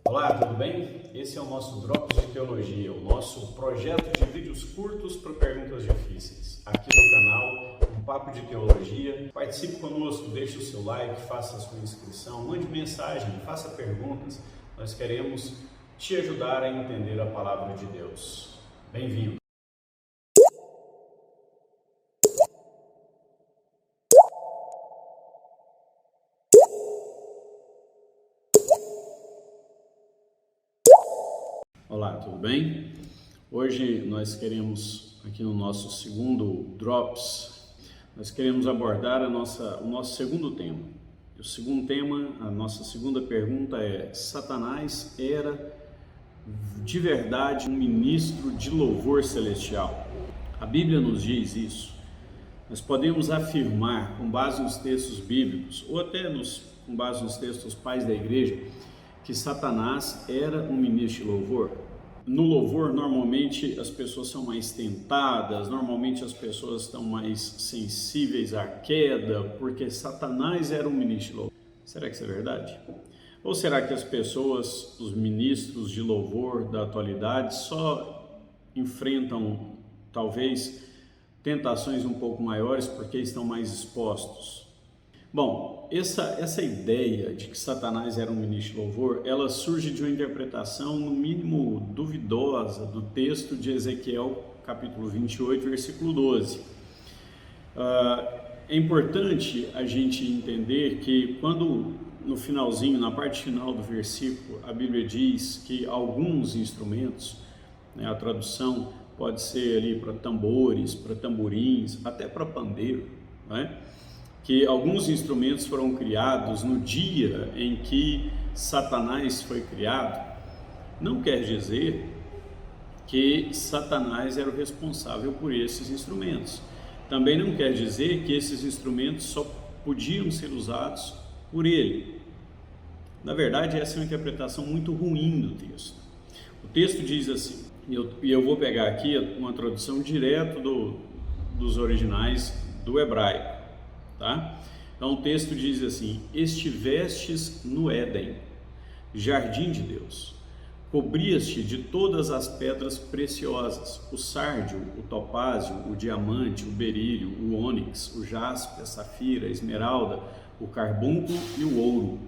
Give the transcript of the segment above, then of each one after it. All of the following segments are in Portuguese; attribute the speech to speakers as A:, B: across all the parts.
A: Olá, tudo bem? Esse é o nosso Drops de Teologia, o nosso projeto de vídeos curtos para perguntas difíceis. Aqui no canal, um papo de teologia. Participe conosco, deixe o seu like, faça a sua inscrição, mande mensagem, faça perguntas. Nós queremos te ajudar a entender a palavra de Deus. Bem-vindo! Olá, tudo bem? Hoje nós queremos, aqui no nosso segundo Drops, nós queremos abordar o nosso segundo tema. O segundo tema, a nossa segunda pergunta é: Satanás era de verdade um ministro de louvor celestial? A Bíblia nos diz isso. Nós podemos afirmar, com base nos textos bíblicos, ou até com base nos textos dos pais da igreja, que Satanás era um ministro de louvor. No louvor, normalmente as pessoas são mais tentadas, normalmente as pessoas estão mais sensíveis à queda, porque Satanás era um ministro de louvor. Será que isso é verdade? Ou será que as pessoas, os ministros de louvor da atualidade, só enfrentam, talvez, tentações um pouco maiores porque estão mais expostos? Bom, essa ideia de que Satanás era um ministro de louvor, ela surge de uma interpretação, no mínimo, duvidosa do texto de Ezequiel, capítulo 28, versículo 12. É importante a gente entender que quando, no finalzinho, na parte final do versículo, a Bíblia diz que alguns instrumentos, né, a tradução pode ser ali para tambores, para tamborins, até para pandeiro, né? Que alguns instrumentos foram criados no dia em que Satanás foi criado, não quer dizer que Satanás era o responsável por esses instrumentos. Também não quer dizer que esses instrumentos só podiam ser usados por ele. Na verdade, essa é uma interpretação muito ruim do texto. O texto diz assim, e eu vou pegar aqui uma tradução direto dos originais do hebraico. Tá? Então o texto diz assim: estivestes no Éden, jardim de Deus, cobrias-te de todas as pedras preciosas, o sárdio, o topázio, o diamante, o berílio, o ônix, o jaspe, a safira, a esmeralda, o carbúnculo e o ouro.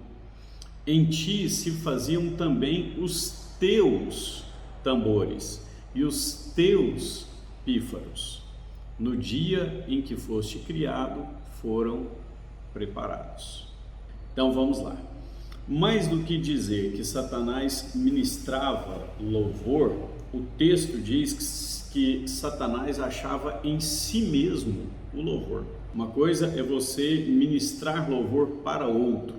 A: Em ti se faziam também os teus tambores e os teus pífaros. No dia em que foste criado, foram preparados. Então vamos lá. Mais do que dizer que Satanás ministrava louvor, o texto diz que Satanás achava em si mesmo o louvor. Uma coisa é você ministrar louvor para outro.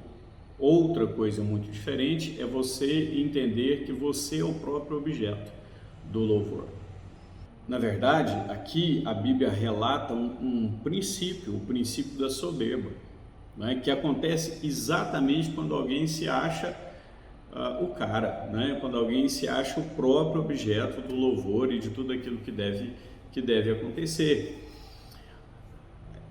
A: Outra coisa muito diferente é você entender que você é o próprio objeto do louvor. Na verdade, aqui a Bíblia relata um princípio, o princípio da soberba, né, que acontece exatamente quando alguém se acha o cara, né, quando alguém se acha o próprio objeto do louvor e de tudo aquilo que deve acontecer.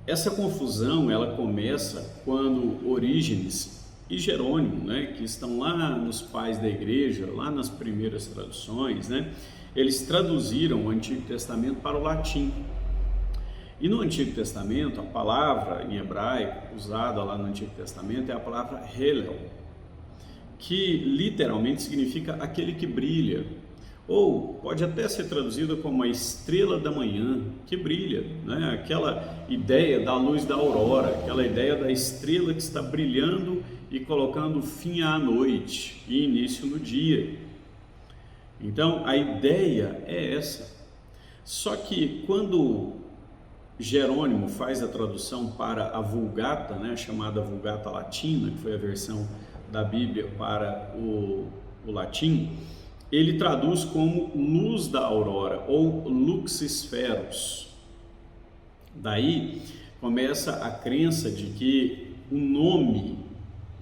A: Essa confusão, ela começa quando Orígenes e Jerônimo, né, que estão lá nos pais da igreja, lá nas primeiras traduções, né, eles traduziram o Antigo Testamento para o latim. E no Antigo Testamento, a palavra em hebraico usada lá no Antigo Testamento é a palavra Helel, que literalmente significa aquele que brilha, ou pode até ser traduzida como a estrela da manhã que brilha, né? Aquela ideia da luz da aurora, aquela ideia da estrela que está brilhando e colocando fim à noite e início no dia. Então a ideia é essa. Só que quando Jerônimo faz a tradução para a Vulgata, né, chamada Vulgata Latina, que foi a versão da Bíblia para o latim, ele traduz como luz da aurora ou lux spherus. Daí começa a crença de que o nome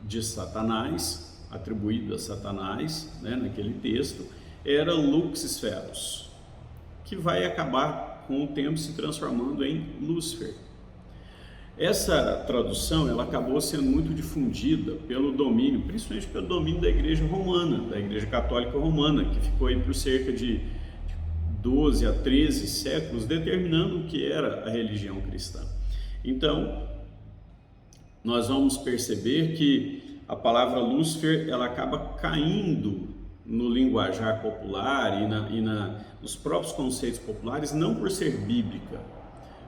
A: de Satanás, atribuído a Satanás, né, naquele texto, era lux spherus, que vai acabar com o tempo se transformando em Lúcifer. Essa tradução ela acabou sendo muito difundida pelo domínio, principalmente pelo domínio da Igreja Romana, da Igreja Católica Romana, que ficou aí por cerca de 12 a 13 séculos determinando o que era a religião cristã. Então, nós vamos perceber que a palavra Lúcifer ela acaba caindo no linguajar popular e nos próprios conceitos populares, não por ser bíblica,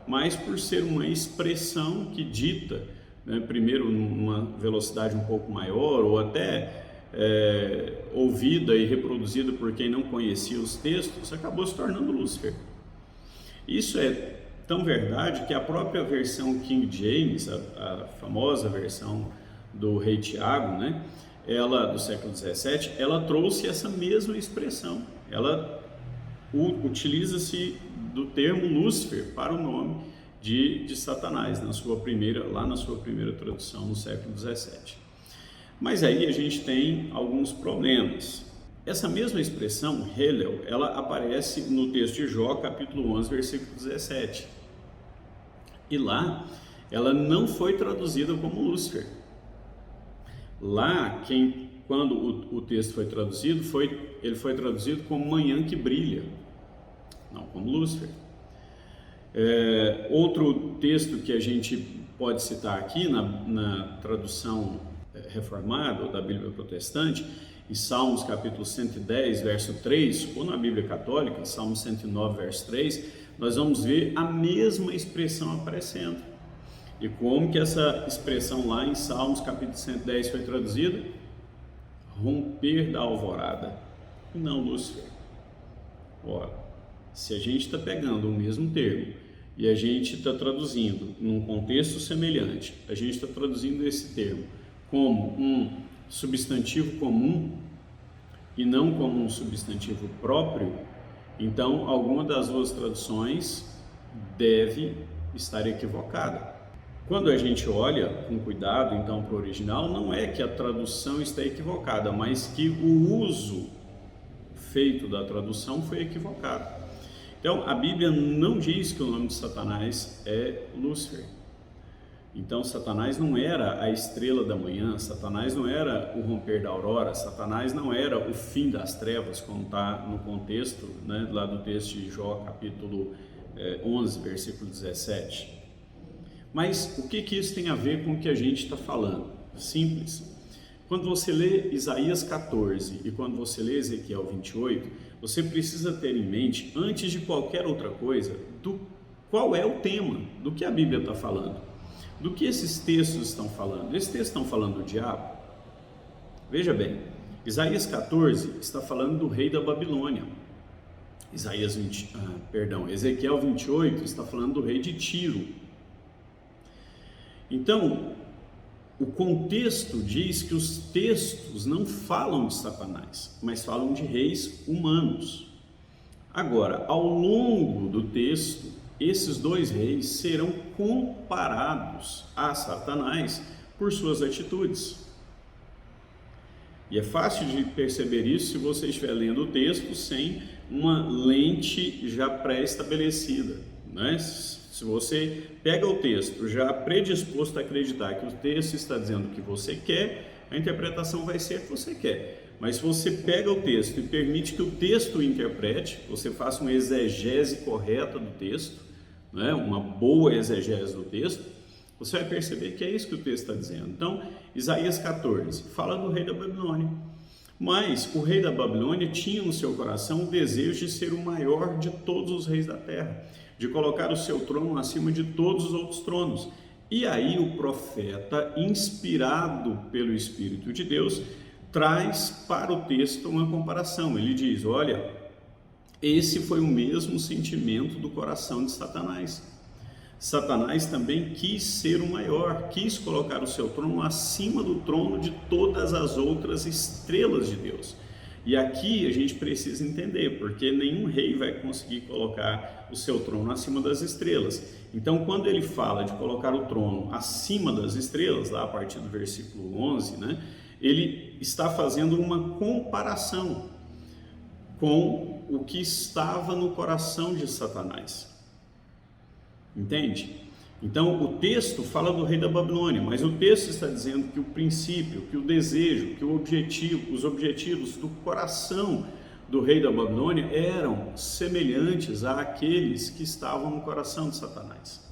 A: mas por ser uma expressão que dita, né, primeiro numa velocidade um pouco maior, ou até ouvida e reproduzida por quem não conhecia os textos, acabou se tornando Lúcifer. Isso é tão verdade que a própria versão King James, a famosa versão do rei Tiago, né, ela do século 17, ela trouxe essa mesma expressão. Ela utiliza-se do termo Lúcifer para o nome de Satanás, lá na sua primeira tradução no século 17. Mas aí a gente tem alguns problemas. Essa mesma expressão, Helel, ela aparece no texto de Jó, capítulo 11, versículo 17. E lá, ela não foi traduzida como Lúcifer. Lá, quando o texto foi traduzido, ele foi traduzido como manhã que brilha, não como Lúcifer. Outro texto que a gente pode citar aqui na tradução reformada ou da Bíblia protestante, em Salmos capítulo 110, verso 3, ou na Bíblia católica, Salmos 109, verso 3, nós vamos ver a mesma expressão aparecendo. E como que essa expressão lá em Salmos capítulo 110 foi traduzida? Romper da alvorada, e não Lúcifer. Ora, se a gente está pegando o mesmo termo e a gente está traduzindo num contexto semelhante, a gente está traduzindo esse termo como um substantivo comum e não como um substantivo próprio, então alguma das duas traduções deve estar equivocada. Quando a gente olha com cuidado então para o original, não é que a tradução está equivocada, mas que o uso feito da tradução foi equivocado. Então a Bíblia não diz que o nome de Satanás é Lúcifer. Então Satanás não era a estrela da manhã, Satanás não era o romper da aurora, Satanás não era o fim das trevas, como está no contexto, né, lá do texto de Jó, capítulo 11, versículo 17. Mas o que isso tem a ver com o que a gente está falando? Simples. Quando você lê Isaías 14 e quando você lê Ezequiel 28, você precisa ter em mente, antes de qualquer outra coisa, qual é o tema, do que a Bíblia está falando. Do que esses textos estão falando? Esses textos estão falando do diabo? Veja bem, Isaías 14 está falando do rei da Babilônia. Ezequiel 28 está falando do rei de Tiro. Então, o contexto diz que os textos não falam de Satanás, mas falam de reis humanos. Agora, ao longo do texto, esses dois reis serão comparados a Satanás por suas atitudes. E é fácil de perceber isso se você estiver lendo o texto sem uma lente já pré-estabelecida, né? Se você pega o texto já predisposto a acreditar que o texto está dizendo o que você quer, a interpretação vai ser a que você quer. Mas se você pega o texto e permite que o texto o interprete, você faça uma exegese correta do texto, né, uma boa exegese do texto, você vai perceber que é isso que o texto está dizendo. Então, Isaías 14 fala do rei da Babilônia. Mas o rei da Babilônia tinha no seu coração o desejo de ser o maior de todos os reis da terra, de colocar o seu trono acima de todos os outros tronos. E aí o profeta, inspirado pelo Espírito de Deus, traz para o texto uma comparação. Ele diz, olha, esse foi o mesmo sentimento do coração de Satanás. Satanás também quis ser o maior, quis colocar o seu trono acima do trono de todas as outras estrelas de Deus. E aqui a gente precisa entender, porque nenhum rei vai conseguir colocar o seu trono acima das estrelas. Então, quando ele fala de colocar o trono acima das estrelas, lá a partir do versículo 11, né, ele está fazendo uma comparação com o que estava no coração de Satanás. Entende? Então o texto fala do rei da Babilônia, mas o texto está dizendo que o princípio, que o desejo, que o objetivo, os objetivos do coração do rei da Babilônia eram semelhantes àqueles que estavam no coração de Satanás.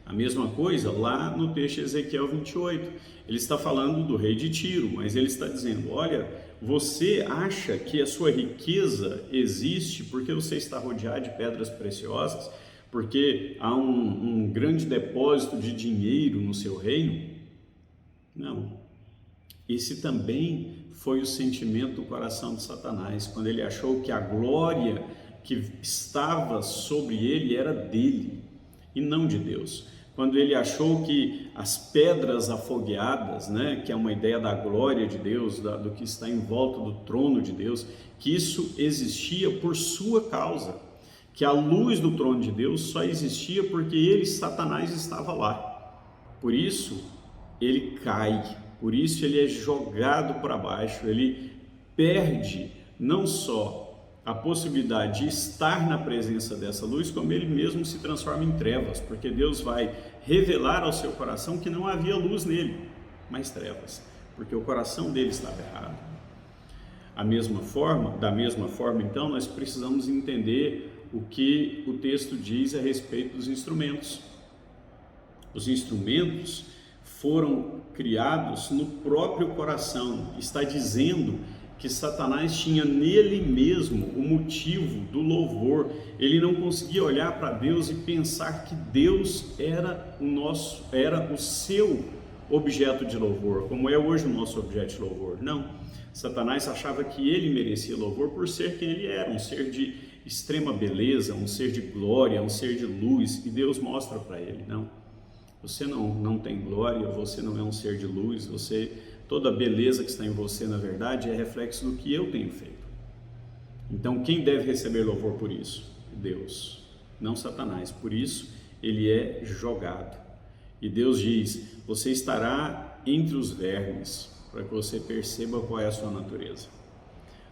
A: A mesma coisa lá no texto de Ezequiel 28, ele está falando do rei de Tiro, mas ele está dizendo, olha, você acha que a sua riqueza existe porque você está rodeado de pedras preciosas, porque há um grande depósito de dinheiro no seu reino? Não. Esse também foi o sentimento do coração de Satanás, quando ele achou que a glória que estava sobre ele era dele e não de Deus. Quando ele achou que as pedras afogueadas, né, que é uma ideia da glória de Deus, do que está em volta do trono de Deus, que isso existia por sua causa, que a luz do trono de Deus só existia porque ele, Satanás, estava lá. Por isso ele cai, por isso ele é jogado para baixo, ele perde não só a possibilidade de estar na presença dessa luz, como ele mesmo se transforma em trevas, porque Deus vai revelar ao seu coração que não havia luz nele, mas trevas, porque o coração dele estava errado. Da mesma forma, então, nós precisamos entender o que o texto diz a respeito dos instrumentos. Os instrumentos foram criados no próprio coração. Está dizendo que Satanás tinha nele mesmo o motivo do louvor. Ele não conseguia olhar para Deus e pensar que Deus era o seu objeto de louvor, como é hoje o nosso objeto de louvor. Não. Satanás achava que ele merecia louvor por ser quem ele era, um ser de extrema beleza, um ser de glória, um ser de luz, e Deus mostra para ele, não, você não tem glória, você não é um ser de luz, toda a beleza que está em você, na verdade, é reflexo do que eu tenho feito. Então, quem deve receber louvor por isso? Deus, não Satanás. Por isso, ele é jogado. E Deus diz, você estará entre os vermes, para que você perceba qual é a sua natureza.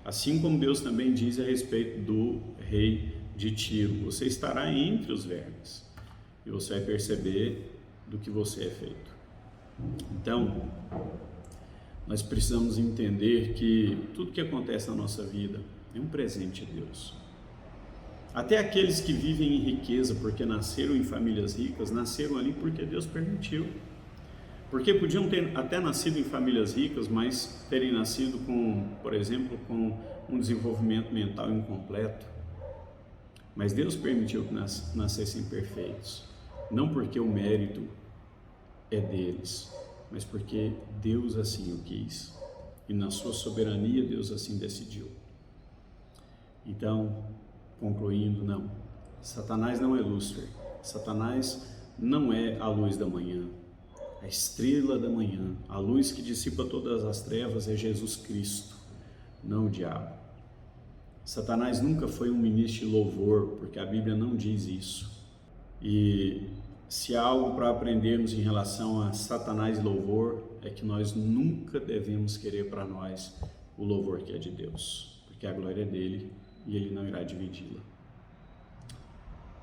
A: Assim como Deus também diz a respeito do rei de Tiro, você estará entre os vermes, e você vai perceber do que você é feito. Então, nós precisamos entender que tudo que acontece na nossa vida é um presente de Deus. Até aqueles que vivem em riqueza porque nasceram em famílias ricas, nasceram ali porque Deus permitiu. Porque podiam ter até nascido em famílias ricas, mas terem nascido com, por exemplo, com um desenvolvimento mental incompleto. Mas Deus permitiu que nascessem perfeitos, não porque o mérito é deles, mas porque Deus assim o quis, e na sua soberania Deus assim decidiu. Então, concluindo, não, Satanás não é Lúcifer, Satanás não é a luz da manhã, a estrela da manhã, a luz que dissipa todas as trevas é Jesus Cristo, não o diabo. Satanás nunca foi um ministro de louvor, porque a Bíblia não diz isso. E se há algo para aprendermos em relação a Satanás e louvor, é que nós nunca devemos querer para nós o louvor que é de Deus, porque a glória é dele e ele não irá dividi-la.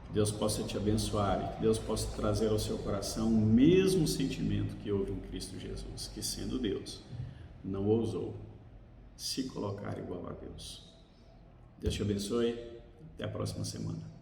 A: Que Deus possa te abençoar e que Deus possa trazer ao seu coração o mesmo sentimento que houve em Cristo Jesus, que sendo Deus, não ousou se colocar igual a Deus. Deus te abençoe, até a próxima semana.